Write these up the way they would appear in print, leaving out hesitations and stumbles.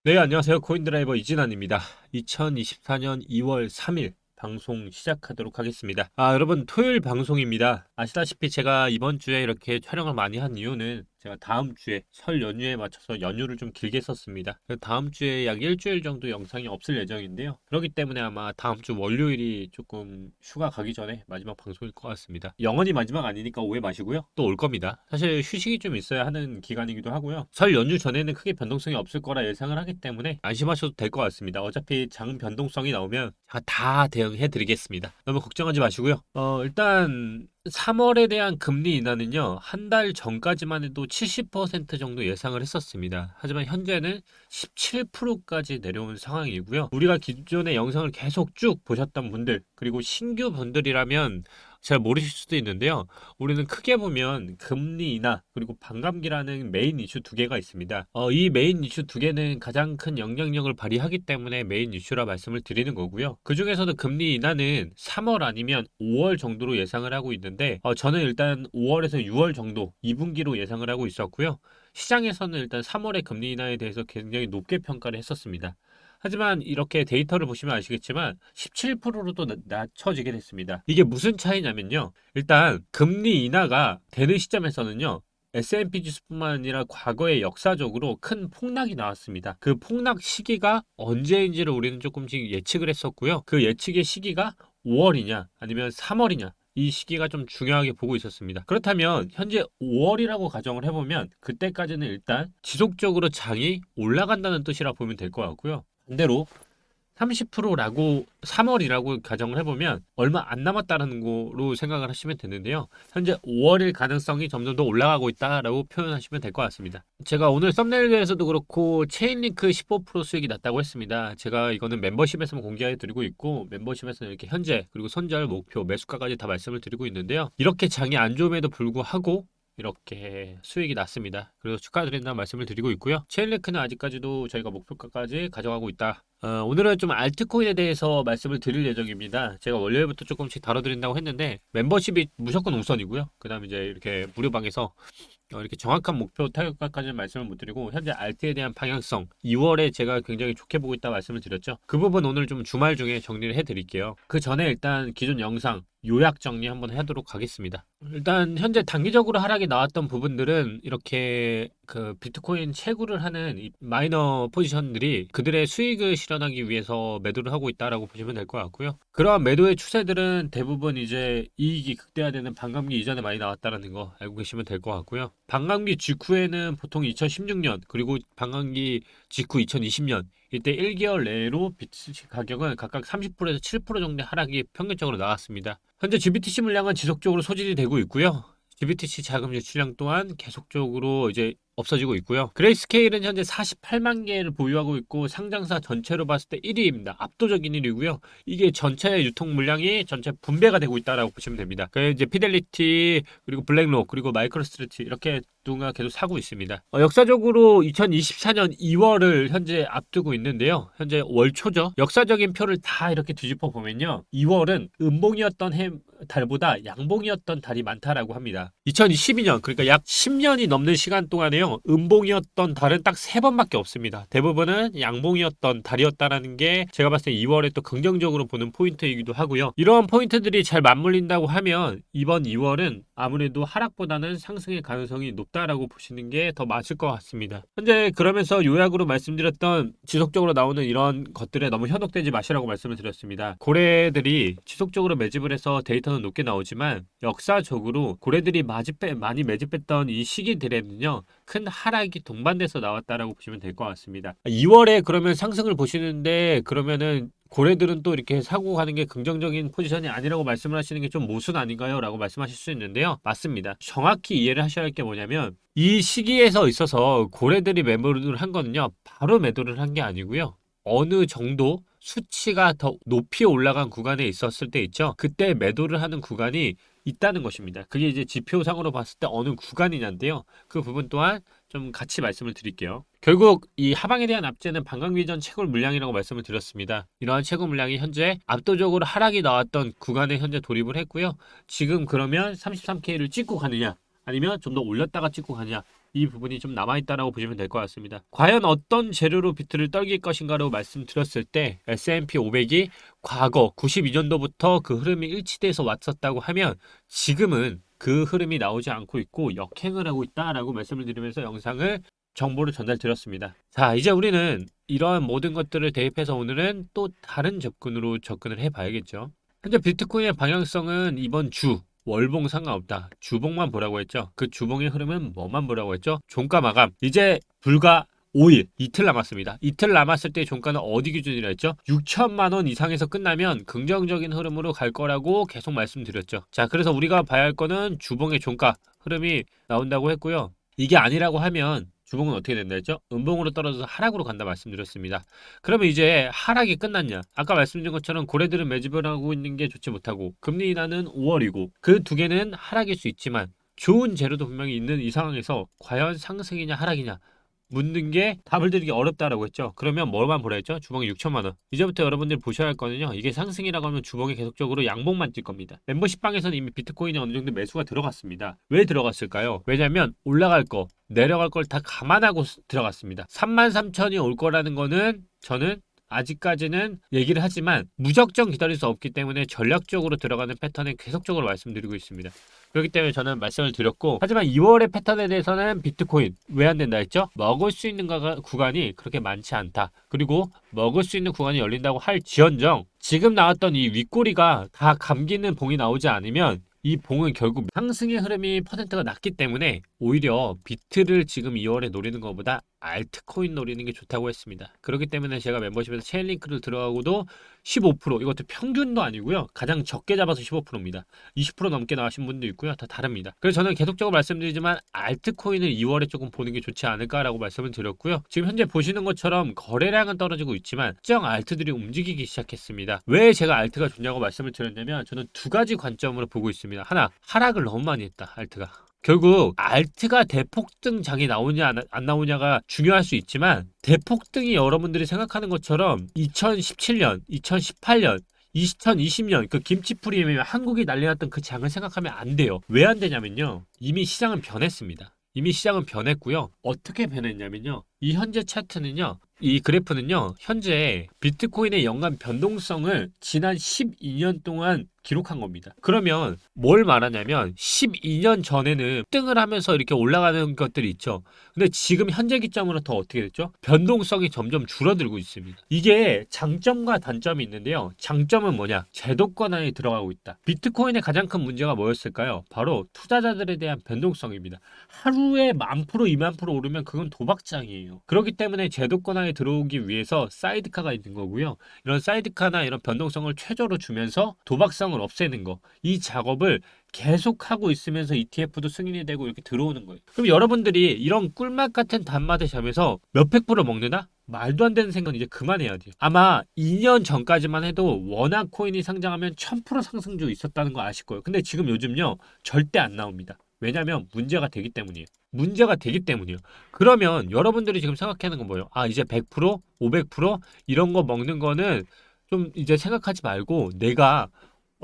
네, 안녕하세요. 코인드라이버 이진환입니다. 2024년 2월 3일 방송 시작하도록 하겠습니다. 여러분, 토요일 방송입니다. 아시다시피 제가 이번 주에 이렇게 촬영을 많이 한 이유는 제가 다음 주에 설 연휴에 맞춰서 연휴를 좀 길게 썼습니다. 그래서 다음 주에 약 일주일 정도 영상이 없을 예정인데요. 그렇기 때문에 아마 다음 주 월요일이 조금 휴가 가기 전에 마지막 방송일 것 같습니다. 영원히 마지막 아니니까 오해 마시고요. 또 올 겁니다. 사실 휴식이 좀 있어야 하는 기간이기도 하고요. 설 연휴 전에는 크게 변동성이 없을 거라 예상을 하기 때문에 안심하셔도 될 것 같습니다. 어차피 작은 변동성이 나오면 제가 다 대응해 드리겠습니다. 너무 걱정하지 마시고요. 일단 3월에 대한 금리 인하는요, 한 달 전까지만 해도 70% 정도 예상을 했었습니다. 하지만 현재는 17%까지 내려온 상황이고요. 우리가 기존의 영상을 계속 쭉 보셨던 분들, 그리고 신규 분들이라면 잘 모르실 수도 있는데요. 우리는 크게 보면 금리 인하 그리고 반감기라는 메인 이슈 두 개가 있습니다. 이 메인 이슈 두 개는 가장 큰 영향력을 발휘하기 때문에 메인 이슈라 말씀을 드리는 거고요. 그 중에서도 금리 인하는 3월 아니면 5월 정도로 예상을 하고 있는데 저는 일단 5월에서 6월 정도 2분기로 예상을 하고 있었고요. 시장에서는 일단 3월의 금리 인하에 대해서 굉장히 높게 평가를 했었습니다. 하지만 이렇게 데이터를 보시면 아시겠지만 17%로 또 낮춰지게 됐습니다. 이게 무슨 차이냐면요. 일단 금리 인하가 되는 시점에서는요. S&P 지수뿐만 아니라 과거에 역사적으로 큰 폭락이 나왔습니다. 그 폭락 시기가 언제인지를 우리는 조금씩 예측을 했었고요. 그 예측의 시기가 5월이냐 아니면 3월이냐 이 시기가 좀 중요하게 보고 있었습니다. 그렇다면 현재 5월이라고 가정을 해보면 그때까지는 일단 지속적으로 장이 올라간다는 뜻이라 보면 될 것 같고요. 반대로 30%라고 3월이라고 가정을 해보면 얼마 안 남았다는 거로 생각을 하시면 되는데요. 현재 5월일 가능성이 점점 더 올라가고 있다라고 표현하시면 될 것 같습니다. 제가 오늘 썸네일에서도 그렇고 체인링크 15% 수익이 났다고 했습니다. 제가 이거는 멤버십에서만 공개해 드리고 있고 멤버십에서는 이렇게 현재 그리고 손절 목표 매수가까지 다 말씀을 드리고 있는데요. 이렇게 장이 안 좋음에도 불구하고 이렇게 수익이 났습니다. 그래서 축하드린다는 말씀을 드리고 있고요. 체인링크는 아직까지도 저희가 목표가까지 가져가고 있다. 오늘은 좀 알트코인에 대해서 말씀을 드릴 예정입니다. 제가 월요일부터 조금씩 다뤄드린다고 했는데 멤버십이 무조건 우선이고요. 그 다음에 이제 이렇게 무료방에서 이렇게 정확한 목표 타격가까지는 말씀을 못 드리고 현재 알트에 대한 방향성 2월에 제가 굉장히 좋게 보고 있다 말씀을 드렸죠. 그 부분 오늘 좀 주말 중에 정리를 해드릴게요. 그 전에 일단 기존 영상 요약 정리 한번 하도록 하겠습니다. 일단 현재 단기적으로 하락이 나왔던 부분들은 이렇게 그 비트코인 채굴을 하는 이 마이너 포지션들이 그들의 수익을 실현하기 위해서 매도를 하고 있다라고 보시면 될 것 같고요. 그러한 매도의 추세들은 대부분 이제 이익이 극대화되는 반감기 이전에 많이 나왔다는 거 알고 계시면 될 것 같고요. 반감기 직후에는 보통 2016년 그리고 반감기 직후 2020년 이때 1개월 내로 비트코인 가격은 각각 30%에서 7% 정도의 하락이 평균적으로 나왔습니다. 현재 GBTC 물량은 지속적으로 소진이 되고 있고요. GBTC 자금 유출량 또한 계속적으로 이제 없어지고 있고요. 그레이스케일은 현재 48만 개를 보유하고 있고 상장사 전체로 봤을 때 1위입니다. 압도적인 1위고요. 이게 전체 유통 물량이 전체 분배가 되고 있다라고 보시면 됩니다. 그 이제 피델리티 그리고 블랙록 그리고 마이크로스트레치 이렇게 누가 계속 사고 있습니다. 역사적으로 2024년 2월을 현재 앞두고 있는데요. 현재 월초죠. 역사적인 표를 다 이렇게 뒤집어 보면요. 2월은 음봉이었던 달보다 양봉이었던 달이 많다라고 합니다. 2022년 그러니까 약 10년이 넘는 시간 동안에요. 음봉이었던 달은 딱 3번밖에 없습니다. 대부분은 양봉이었던 달이었다라는 게 제가 봤을 때 2월에 또 긍정적으로 보는 포인트이기도 하고요. 이러한 포인트들이 잘 맞물린다고 하면 이번 2월은 아무래도 하락보다는 상승의 가능성이 높다라고 보시는 게 더 맞을 것 같습니다. 현재 그러면서 요약으로 말씀드렸던 지속적으로 나오는 이런 것들에 너무 현혹되지 마시라고 말씀을 드렸습니다. 고래들이 지속적으로 매집을 해서 데이터는 높게 나오지만 역사적으로 고래들이 많이 매집했던 이 시기들에는요 큰 하락이 동반돼서 나왔다라고 보시면 될 것 같습니다. 2월에 그러면 상승을 보시는데 그러면은 고래들은 또 이렇게 사고 가는 게 긍정적인 포지션이 아니라고 말씀을 하시는 게 좀 모순 아닌가요? 라고 말씀하실 수 있는데요. 맞습니다. 정확히 이해를 하셔야 할 게 뭐냐면 이 시기에서 있어서 고래들이 매도를 한 거는요. 바로 매도를 한 게 아니고요. 어느 정도 수치가 더 높이 올라간 구간에 있었을 때 있죠. 그때 매도를 하는 구간이 있다는 것입니다. 그게 이제 지표상으로 봤을 때 어느 구간이냐인데요. 그 부분 또한 좀 같이 말씀을 드릴게요. 결국 이 하방에 대한 압제는 반감기 전 채굴 물량이라고 말씀을 드렸습니다. 이러한 채굴 물량이 현재 압도적으로 하락이 나왔던 구간에 현재 돌입을 했고요. 지금 그러면 33K를 찍고 가느냐 아니면 좀 더 올렸다가 찍고 가느냐 이 부분이 좀 남아있다라고 보시면 될 것 같습니다. 과연 어떤 재료로 비트를 떨길 것인가로 말씀드렸을 때 S&P 500이 과거 92년도부터 그 흐름이 일치돼서 왔었다고 하면 지금은 그 흐름이 나오지 않고 있고 역행을 하고 있다라고 말씀을 드리면서 영상을 정보를 전달드렸습니다. 자, 이제 우리는 이러한 모든 것들을 대입해서 오늘은 또 다른 접근으로 접근을 해봐야겠죠. 현재 비트코인의 방향성은 이번 주 월봉 상관없다. 주봉만 보라고 했죠. 그 주봉의 흐름은 뭐만 보라고 했죠? 종가 마감. 이제 불과 5일, 이틀 남았습니다. 이틀 남았을 때 종가는 어디 기준이라 했죠? 6천만 원 이상에서 끝나면 긍정적인 흐름으로 갈 거라고 계속 말씀드렸죠. 자, 그래서 우리가 봐야 할 거는 주봉의 종가 흐름이 나온다고 했고요. 이게 아니라고 하면 주봉은 어떻게 된다 했죠? 음봉으로 떨어져서 하락으로 간다 말씀드렸습니다. 그러면 이제 하락이 끝났냐? 아까 말씀드린 것처럼 고래들은 매집을 하고 있는 게 좋지 못하고 금리 인하는 5월이고 그 두 개는 하락일 수 있지만 좋은 재료도 분명히 있는 이 상황에서 과연 상승이냐 하락이냐 묻는 게 답을 드리기 어렵다라고 했죠. 그러면 뭐만 보라 했죠? 주봉이 6천만 원. 이제부터 여러분들이 보셔야 할 거는요. 이게 상승이라고 하면 주봉이 계속적으로 양봉만 뛸 겁니다. 멤버십방에서는 이미 비트코인이 어느 정도 매수가 들어갔습니다. 왜 들어갔을까요? 왜냐면 올라갈 거, 내려갈 걸 다 감안하고 들어갔습니다. 33,000이 올 거라는 거는 저는 아직까지는 얘기를 하지만 무작정 기다릴 수 없기 때문에 전략적으로 들어가는 패턴에 계속적으로 말씀드리고 있습니다. 그렇기 때문에 저는 말씀을 드렸고, 하지만 2월의 패턴에 대해서는 비트코인 왜 안 된다 했죠? 먹을 수 있는 구간이 그렇게 많지 않다. 그리고 먹을 수 있는 구간이 열린다고 할지언정 지금 나왔던 이 윗꼬리가 다 감기는 봉이 나오지 않으면 이 봉은 결국 상승의 흐름이 퍼센트가 낮기 때문에 오히려 비트를 지금 2월에 노리는 것보다 알트코인 노리는 게 좋다고 했습니다. 그렇기 때문에 제가 멤버십에서 체인링크를 들어가고도 15%, 이것도 평균도 아니고요. 가장 적게 잡아서 15%입니다. 20% 넘게 나가신 분도 있고요. 다 다릅니다. 그래서 저는 계속적으로 말씀드리지만 알트코인을 2월에 조금 보는 게 좋지 않을까라고 말씀을 드렸고요. 지금 현재 보시는 것처럼 거래량은 떨어지고 있지만 특정 알트들이 움직이기 시작했습니다. 왜 제가 알트가 좋냐고 말씀을 드렸냐면 저는 두 가지 관점으로 보고 있습니다. 하나, 하락을 너무 많이 했다. 알트가. 결국 알트가 대폭등장이 나오냐 안 나오냐가 중요할 수 있지만 대폭등이 여러분들이 생각하는 것처럼 2017년, 2018년, 2020년 그 김치풀이 한국이 난리났던 그 장을 생각하면 안 돼요. 왜 안 되냐면요. 이미 시장은 변했습니다. 이미 시장은 변했고요. 어떻게 변했냐면요. 이 현재 차트는요. 이 그래프는요. 현재 비트코인의 연간 변동성을 지난 12년 동안 기록한 겁니다. 그러면 뭘 말하냐면 12년 전에는 등을 하면서 이렇게 올라가는 것들이 있죠. 근데 지금 현재 기점으로 더 어떻게 됐죠? 변동성이 점점 줄어들고 있습니다. 이게 장점과 단점이 있는데요. 장점은 뭐냐? 제도권 안에 들어가고 있다. 비트코인의 가장 큰 문제가 뭐였을까요? 바로 투자자들에 대한 변동성입니다. 하루에 10,000%, 20,000% 오르면 그건 도박장이에요. 그렇기 때문에 제도권 안에 들어오기 위해서 사이드카가 있는 거고요. 이런 사이드카나 이런 변동성을 최저로 주면서 도박성을 없애는 거. 이 작업을 계속하고 있으면서 ETF도 승인이 되고 이렇게 들어오는 거예요. 그럼 여러분들이 이런 꿀맛 같은 단맛을 잡면서 몇백 프로 먹느나? 말도 안 되는 생각은 이제 그만해야 돼요. 아마 2년 전까지만 해도 워낙 코인이 상장하면 1000% 상승주 있었다는 거 아실 거예요. 근데 지금 요즘요. 절대 안 나옵니다. 왜냐면 문제가 되기 때문이에요. 문제가 되기 때문이에요. 그러면 여러분들이 지금 생각하는 건 뭐예요? 아, 이제 100%, 500% 이런 거 먹는 거는 좀 이제 생각하지 말고 내가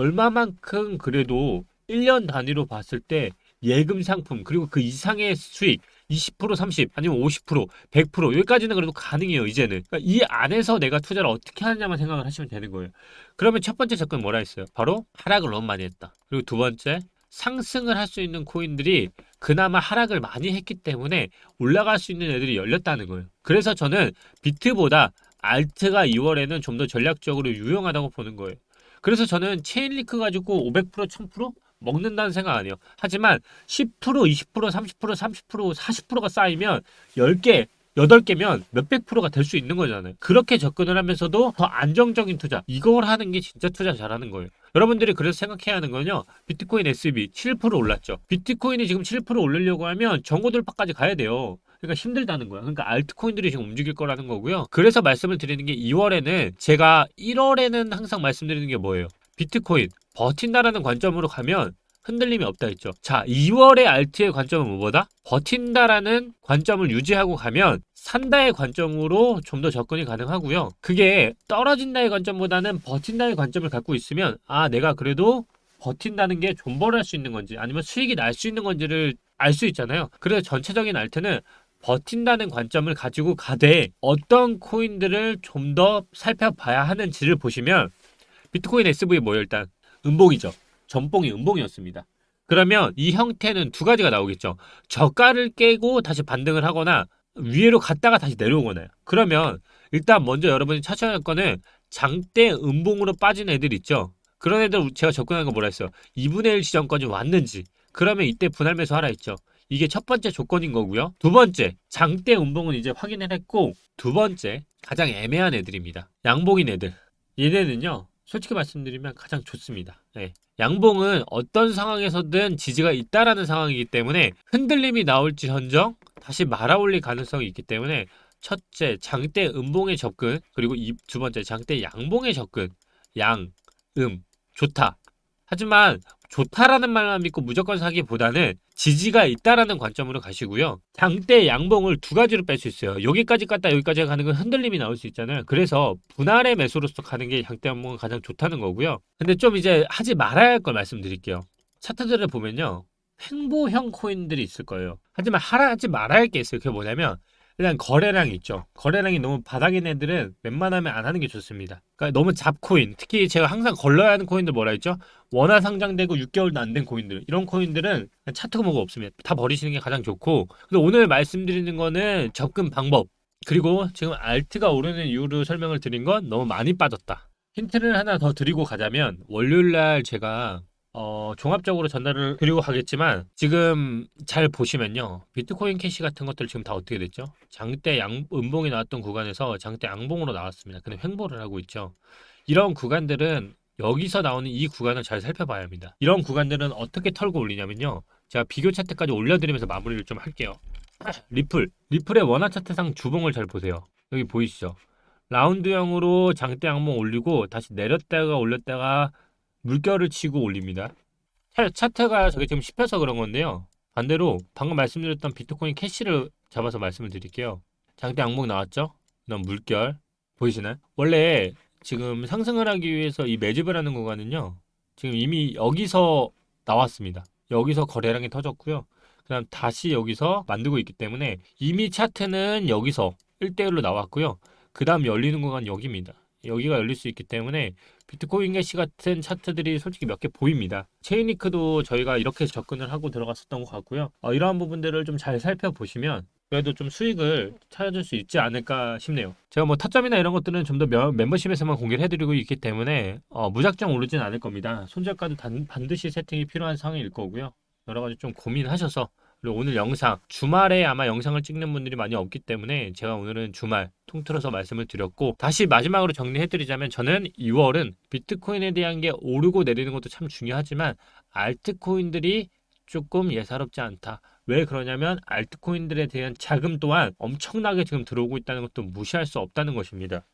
얼마만큼 그래도 1년 단위로 봤을 때 예금 상품 그리고 그 이상의 수익 20%, 30 아니면 50%, 100% 여기까지는 그래도 가능해요. 이제는. 그러니까 이 안에서 내가 투자를 어떻게 하느냐만 생각을 하시면 되는 거예요. 그러면 첫 번째 접근 뭐라 했어요? 바로 하락을 너무 많이 했다. 그리고 두 번째 상승을 할 수 있는 코인들이 그나마 하락을 많이 했기 때문에 올라갈 수 있는 애들이 열렸다는 거예요. 그래서 저는 비트보다 알트가 2월에는 좀 더 전략적으로 유용하다고 보는 거예요. 그래서 저는 체인링크 가지고 500%, 1000% 먹는다는 생각 안 해요. 하지만 10%, 20%, 30%, 30%, 40%가 쌓이면 10개, 8개면 몇백 프로가 될 수 있는 거잖아요. 그렇게 접근을 하면서도 더 안정적인 투자. 이걸 하는 게 진짜 투자 잘하는 거예요. 여러분들이 그래서 생각해야 하는 건요. 비트코인 SB 7% 올랐죠. 비트코인이 지금 7% 오르려고 하면 정고돌파까지 가야 돼요. 그러니까 힘들다는 거야. 그러니까 알트코인들이 지금 움직일 거라는 거고요. 그래서 말씀을 드리는 게 2월에는 제가 1월에는 항상 말씀드리는 게 뭐예요? 비트코인 버틴다라는 관점으로 가면 흔들림이 없다 했죠. 자, 2월의 알트의 관점은 뭐다? 버틴다라는 관점을 유지하고 가면 산다의 관점으로 좀 더 접근이 가능하고요. 그게 떨어진다의 관점보다는 버틴다의 관점을 갖고 있으면 아, 내가 그래도 버틴다는 게 존버를 할 수 있는 건지 아니면 수익이 날 수 있는 건지를 알 수 있잖아요. 그래서 전체적인 알트는 버틴다는 관점을 가지고 가되 어떤 코인들을 좀 더 살펴봐야 하는지를 보시면 비트코인 SV 뭐예요? 일단 음봉이죠. 전봉이 음봉이었습니다. 그러면 이 형태는 두 가지가 나오겠죠. 저가를 깨고 다시 반등을 하거나 위로 갔다가 다시 내려오거나요. 그러면 일단 먼저 여러분이 찾아야 할 거는 장대 음봉으로 빠진 애들 있죠. 그런 애들 제가 접근한 거 뭐라 했어요? 2분의 1 지점까지 왔는지. 그러면 이때 분할 매수 하라 했죠. 이게 첫 번째 조건인 거고요. 두 번째, 장대 음봉은 이제 확인을 했고, 두 번째, 가장 애매한 애들입니다. 양봉인 애들. 얘네는요, 솔직히 말씀드리면 가장 좋습니다. 네. 양봉은 어떤 상황에서든 지지가 있다라는 상황이기 때문에 흔들림이 나올지언정 다시 말아올릴 가능성이 있기 때문에 첫째, 장대 음봉의 접근, 그리고 두 번째, 장대 양봉의 접근. 양, 좋다. 하지만 좋다라는 말만 믿고 무조건 사기보다는 지지가 있다라는 관점으로 가시고요. 장대 양봉을 두 가지로 뺄 수 있어요. 여기까지 갔다 여기까지 가는 건 흔들림이 나올 수 있잖아요. 그래서 분할의 매수로서 가는 게 장대 양봉은 가장 좋다는 거고요. 근데 좀 이제 하지 말아야 할 걸 말씀드릴게요. 차트들을 보면요. 횡보형 코인들이 있을 거예요. 하지만 하지 말아야 할 게 있어요. 그게 뭐냐면 일단 거래량이 있죠. 거래량이 너무 바닥인 애들은 웬만하면 안 하는 게 좋습니다. 그러니까 너무 잡코인, 특히 제가 항상 걸러야 하는 코인들 뭐라 했죠? 원화 상장되고 6개월도 안 된 코인들, 이런 코인들은 차트가 뭐가 없으면 다 버리시는 게 가장 좋고, 그래서 오늘 말씀드리는 거는 접근 방법, 그리고 지금 알트가 오르는 이유로 설명을 드린 건 너무 많이 빠졌다. 힌트를 하나 더 드리고 가자면 월요일날 제가 종합적으로 전달을 드리고 가겠지만 지금 잘 보시면요. 비트코인 캐시 같은 것들 지금 다 어떻게 됐죠? 장대 음봉이 나왔던 구간에서 장대 양봉으로 나왔습니다. 근데 횡보를 하고 있죠. 이런 구간들은 여기서 나오는 이 구간을 잘 살펴봐야 합니다. 이런 구간들은 어떻게 털고 올리냐면요. 제가 비교 차트까지 올려드리면서 마무리를 좀 할게요. 리플의 원화 차트상 주봉을 잘 보세요. 여기 보이시죠? 라운드형으로 장대 양봉 올리고 다시 내렸다가 올렸다가 물결을 치고 올립니다. 차트가 저게 지금 씹혀서 그런 건데요. 반대로 방금 말씀드렸던 비트코인 캐시를 잡아서 말씀을 드릴게요. 장대 양봉 나왔죠? 그다음 물결 보이시나요? 원래 지금 상승을 하기 위해서 이 매집을 하는 구간은요. 지금 이미 여기서 나왔습니다. 여기서 거래량이 터졌고요. 그다음 다시 여기서 만들고 있기 때문에 이미 차트는 여기서 1대1로 나왔고요. 그다음 열리는 구간 여기입니다. 여기가 열릴 수 있기 때문에 비트코인 캐시 같은 차트들이 솔직히 몇 개 보입니다. 체인리크도 저희가 이렇게 접근을 하고 들어갔었던 것 같고요. 이러한 부분들을 좀 잘 살펴보시면 그래도 좀 수익을 찾을 수 있지 않을까 싶네요. 제가 뭐 타점이나 이런 것들은 좀 더 멤버십에서만 공개를 해드리고 있기 때문에 무작정 오르진 않을 겁니다. 손절가도 반드시 세팅이 필요한 상황일 거고요. 여러 가지 좀 고민하셔서, 그리고 오늘 영상 주말에 아마 영상을 찍는 분들이 많이 없기 때문에 제가 오늘은 주말 통틀어서 말씀을 드렸고, 다시 마지막으로 정리해드리자면 저는 2월은 비트코인에 대한 게 오르고 내리는 것도 참 중요하지만 알트코인들이 조금 예사롭지 않다. 왜 그러냐면 알트코인들에 대한 자금 또한 엄청나게 지금 들어오고 있다는 것도 무시할 수 없다는 것입니다.